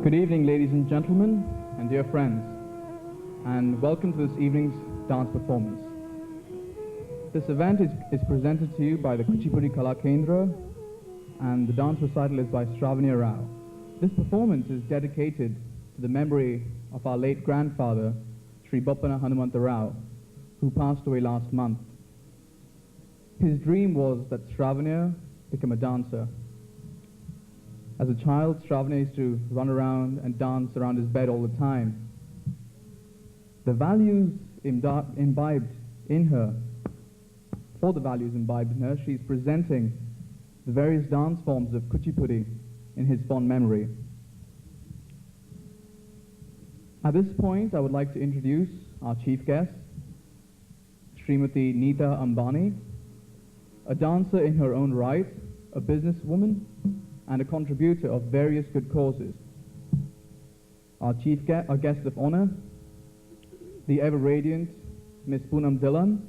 Good evening, ladies and gentlemen, and dear friends, and welcome to this evening's dance performance. This event is presented to you by the Kuchipudi Kala Kendra, and the dance recital is by Shravanya Rao. This performance is dedicated to the memory of our late grandfather, Sri Boppana Hanumanta Rao, who passed away last month. His dream was that Shravanya become a dancer. As a child, Shravanya used to run around and dance around his bed all the time. The values imbibed in her, she's presenting the various dance forms of Kuchipudi in his fond memory. At this point, I would like to introduce our chief guest, Srimati Neeta Ambani, a dancer in her own right, a businesswoman, and a contributor of various good causes. Our guest of honor, the ever-radiant Ms. Poonam Dhillon,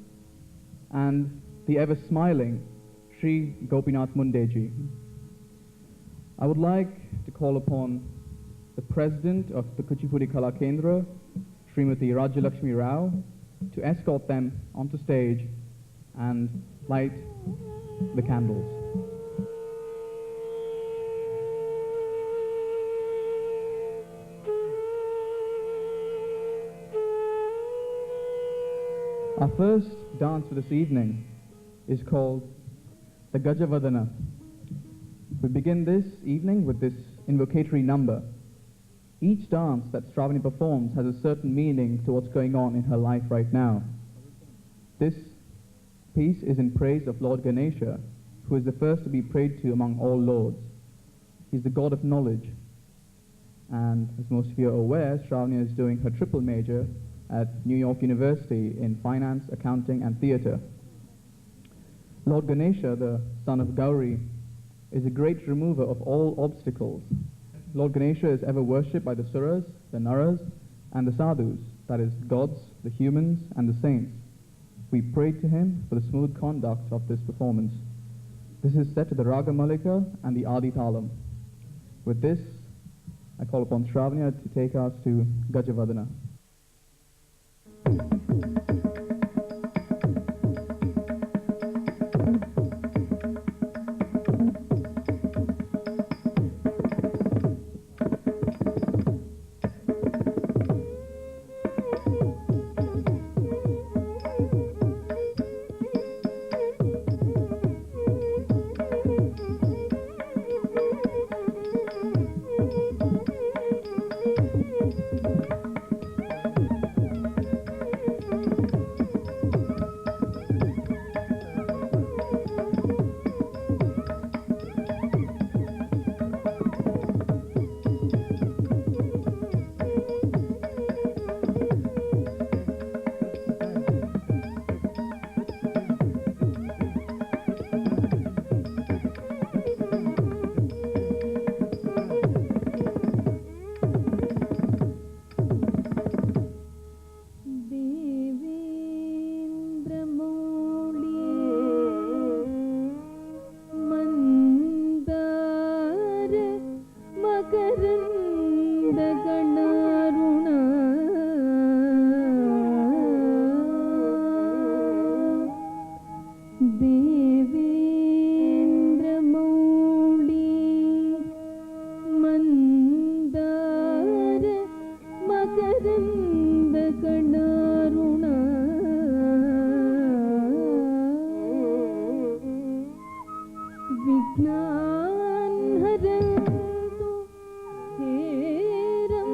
and the ever-smiling Sri Gopinath Mundeji. I would like to call upon the president of the Kuchipudi Kala Kendra, Srimati Rajalakshmi Rao, to escort them onto stage and light the candles. Our first dance for this evening is called the Gajavadana. We begin this evening with this invocatory number. Each dance that Shravani performs has a certain meaning to what's going on in her life right now. This piece is in praise of Lord Ganesha, who is the first to be prayed to among all lords. He's the god of knowledge. And as most of you are aware, Shravani is doing her triple major at New York University in finance, accounting, and theater. Lord Ganesha, the son of Gauri, is a great remover of all obstacles. Lord Ganesha is ever worshipped by the Suras, the Naras, and the Sadhus, that is, gods, the humans, and the saints. We pray to him for the smooth conduct of this performance. This is set to the Raga Malika and the Adi Talam. With this, I call upon Shravanya to take us to Gajavadana. Vignan harantu heram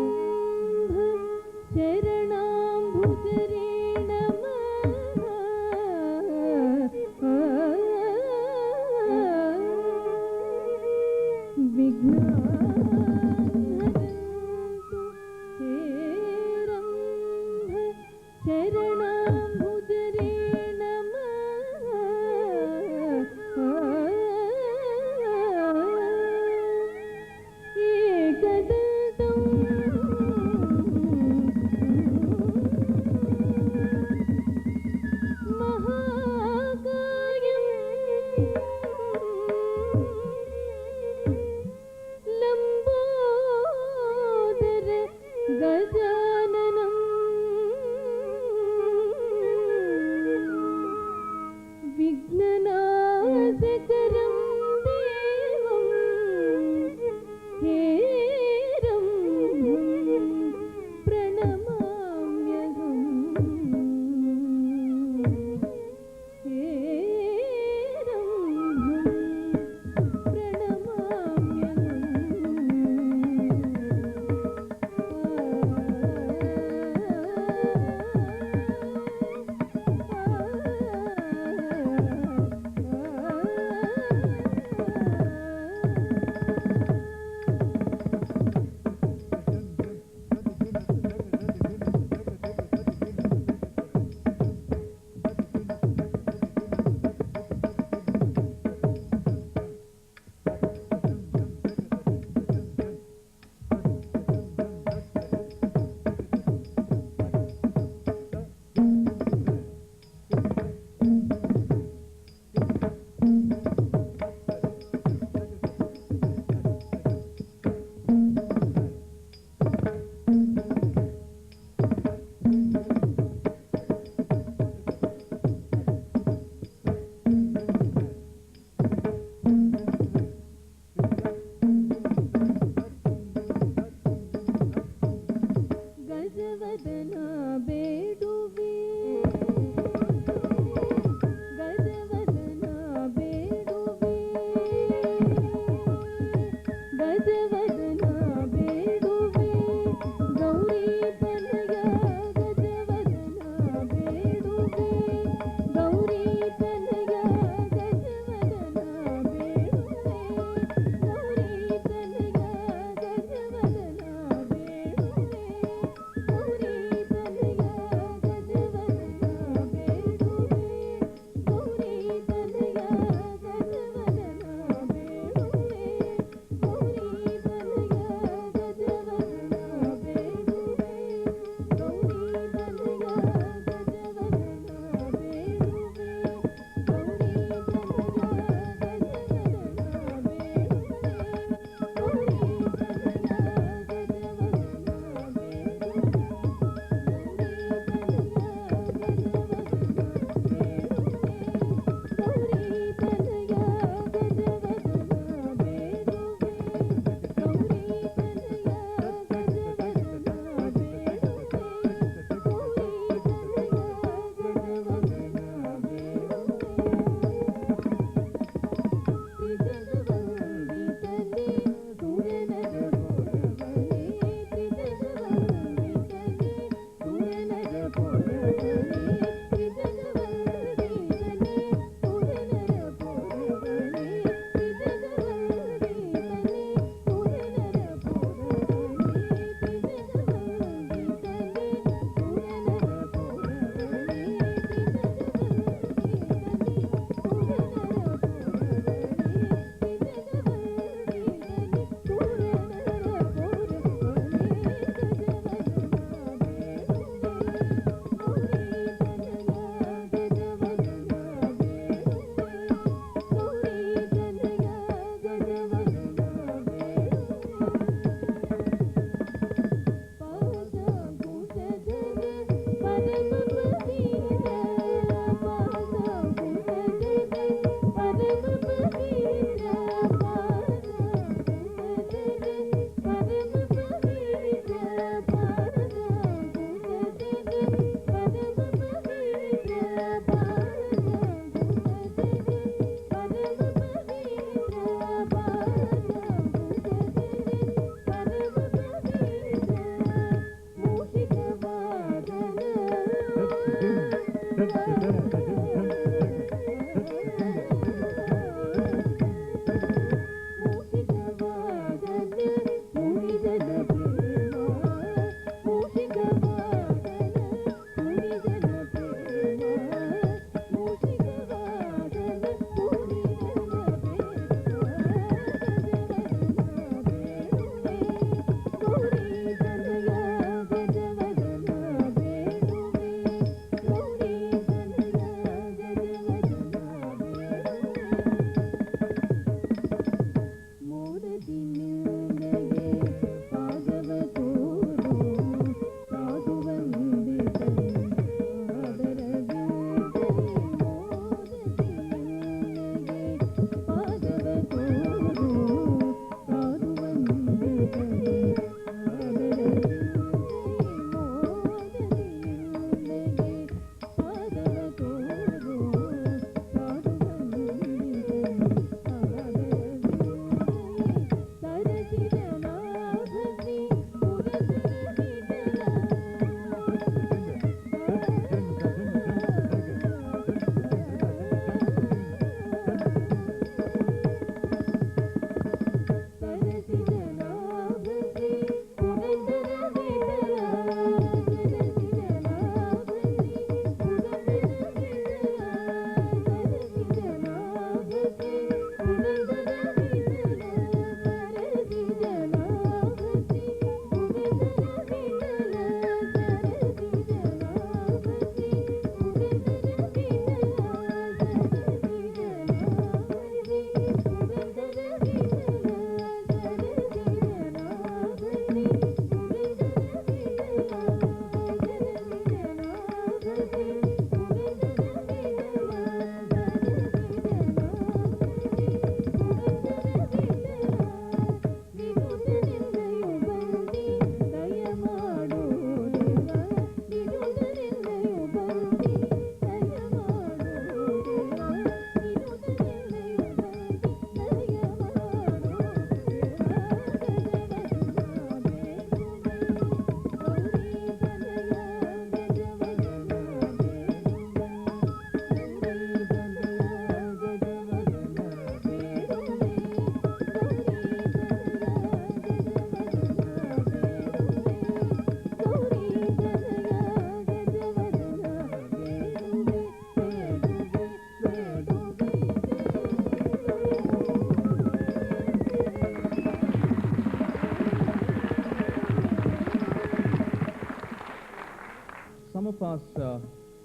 some of us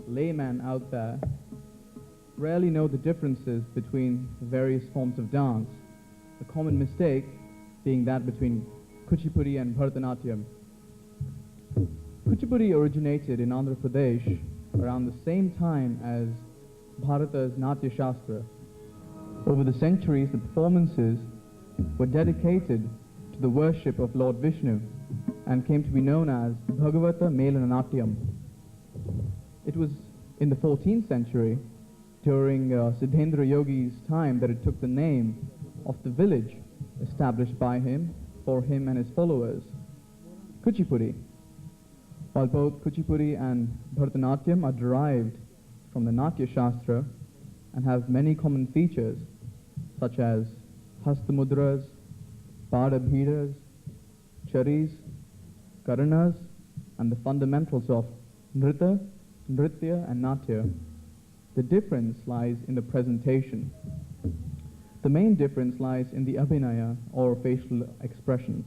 laymen out there rarely know the differences between various forms of dance, the common mistake being that between Kuchipudi and Bharatanatyam. Kuchipudi originated in Andhra Pradesh around the same time as Bharata's Natya Shastra. Over the centuries, the performances were dedicated to the worship of Lord Vishnu and came to be known as Bhagavata Melananatyam. It was in the 14th century, during Siddhendra Yogi's time, that it took the name of the village established by him for him and his followers, Kuchipudi. While both Kuchipudi and Bharatanatyam are derived from the Natya Shastra and have many common features such as Hastamudras, Padabhiras, Charis, Karanas, and the fundamentals of Nrita, Nritya, and Natya, the difference lies in the presentation. The main difference lies in the Abhinaya, or facial expressions.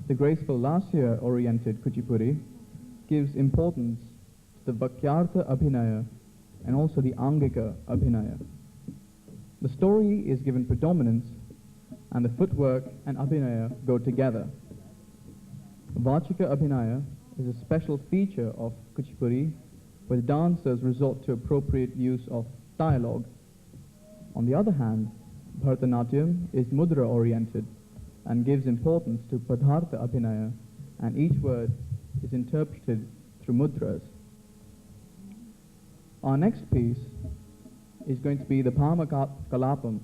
The graceful Lasya-oriented Kuchipudi gives importance to the Vakyartha Abhinaya and also the Angika Abhinaya. The story is given predominance, and the footwork and Abhinaya go together. Vachika Abhinaya is a special feature of Kuchipudi, where dancers resort to appropriate use of dialogue. On the other hand, Bharatanatyam is mudra-oriented and gives importance to Padartha Abhinaya, and each word is interpreted through mudras. Our next piece is going to be the Bhama-kalapam.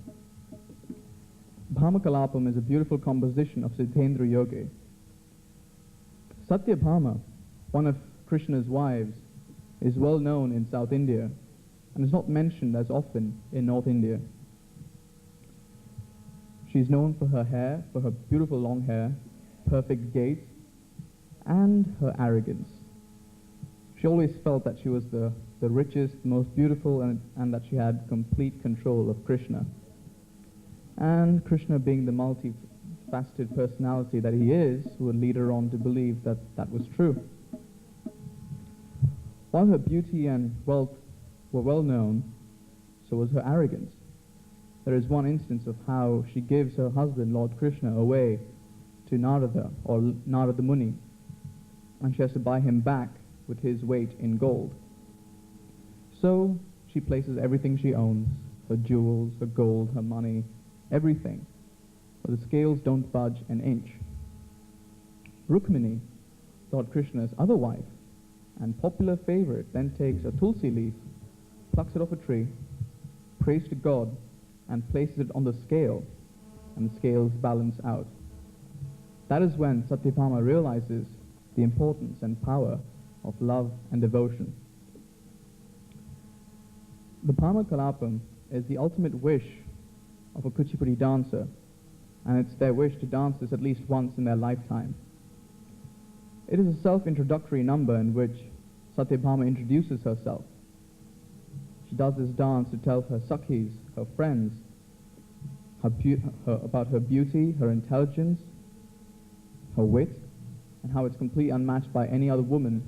Bhama-kalapam is a beautiful composition of Siddhendra Yogi. Satyabhama, one of Krishna's wives, is well known in South India and is not mentioned as often in North India. She is known for her hair, for her beautiful long hair, perfect gait, and her arrogance. She always felt that she was the richest, most beautiful, and that she had complete control of Krishna. And Krishna, being the multifaceted personality that he is, would lead her on to believe that that was true. While her beauty and wealth were well known, so was her arrogance. There is one instance of how she gives her husband, Lord Krishna, away to Narada, or Narada Muni, and she has to buy him back with his weight in gold. So she places everything she owns, her jewels, her gold, her money, everything, but the scales don't budge an inch. Rukmini, Lord Krishna's other wife and popular favorite, then takes a tulsi leaf, plucks it off a tree, prays to God, and places it on the scale, and the scales balance out. That is when Satyabhama realizes the importance and power of love and devotion. The Bhama-kalapam is the ultimate wish of a Kuchipudi dancer, and it's their wish to dance this at least once in their lifetime. It is a self-introductory number in which Satyabhama introduces herself. She does this dance to tell her sakhis, her friends, about her beauty, her intelligence, her wit, and how it's completely unmatched by any other woman,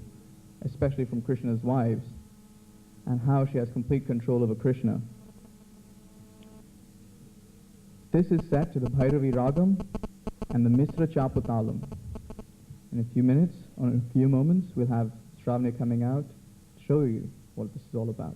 especially from Krishna's wives, and how she has complete control over Krishna. This is set to the Bhairavi Ragam and the Misra Chaputalam. In a few minutes, or in a few moments, we'll have Shravani coming out to show you what this is all about.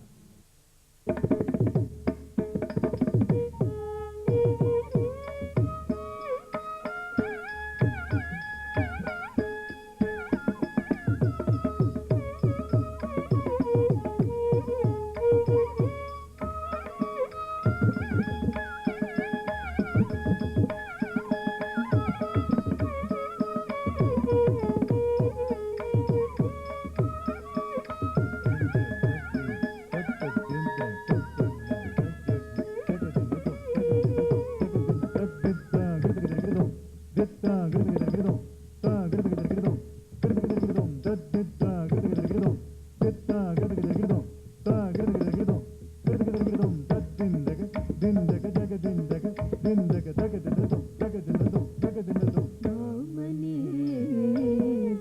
Bhamani,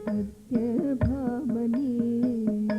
Satya Bhamani.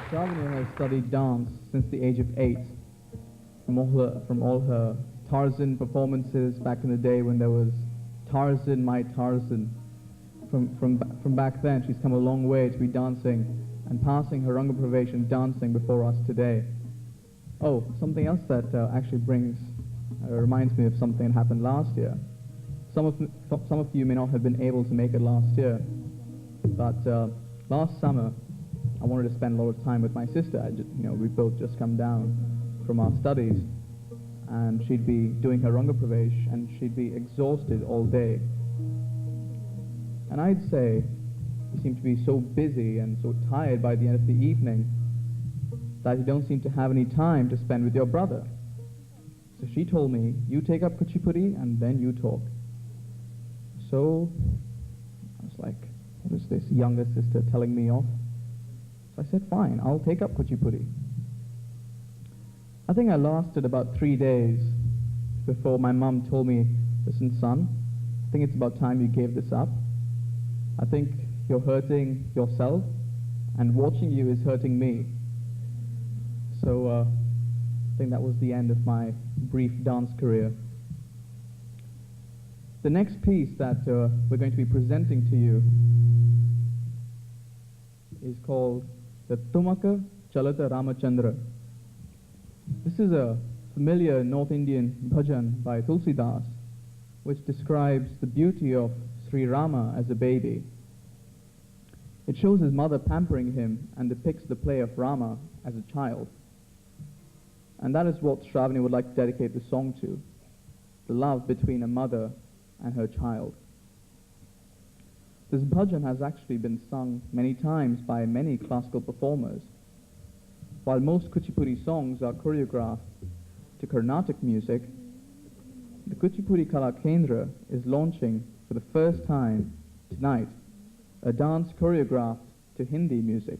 Shravani has studied dance since the age of 8. From all her Tarzan performances back in the day when there was Tarzan, My Tarzan. From back then, she's come a long way to be dancing and passing her Ranga Praveshan dancing before us today. Oh, something else that actually reminds me of something that happened last year. Some of you may not have been able to make it last year, but last summer I wanted to spend a lot of time with my sister. We both just come down from our studies, and she'd be doing her Ranga Pravesh, and she'd be exhausted all day. And I'd say, you seem to be so busy and so tired by the end of the evening that you don't seem to have any time to spend with your brother. So she told me, you take up Kuchipudi and then you talk. So I was like, what is this younger sister telling me off? So I said, fine, I'll take up Kuchipudi. I think I lasted about 3 days before my mum told me, listen son, I think it's about time you gave this up. I think you're hurting yourself, and watching you is hurting me. So I think that was the end of my brief dance career. The next piece that we're going to be presenting to you is called the Tumaka Chalata Ramachandra. This is a familiar North Indian bhajan by Tulsidas, which describes the beauty of Sri Rama as a baby. It shows his mother pampering him and depicts the play of Rama as a child. And that is what Shravani would like to dedicate the song to. the love between a mother and her child. This bhajan has actually been sung many times by many classical performers. While most Kuchipudi songs are choreographed to Carnatic music, the Kuchipudi Kala Kendra is launching for the first time tonight a dance choreographed to Hindi music.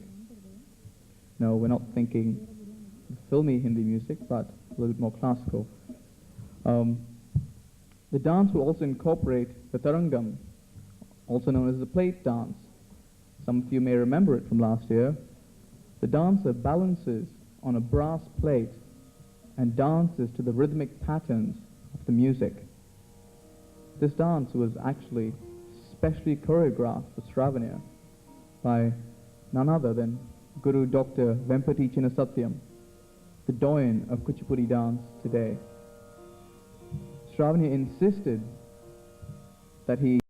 No, we're not thinking filmy Hindi music, but a little bit more classical. The dance will also incorporate the Tarangam, also known as the plate dance. Some of you may remember it from last year. The dancer balances on a brass plate and dances to the rhythmic patterns of the music. This dance was actually specially choreographed for Shravaniya by none other than Guru Dr. Vempati Chinnasatyam, the doyen of Kuchipudi dance today. Shravaniya insisted that he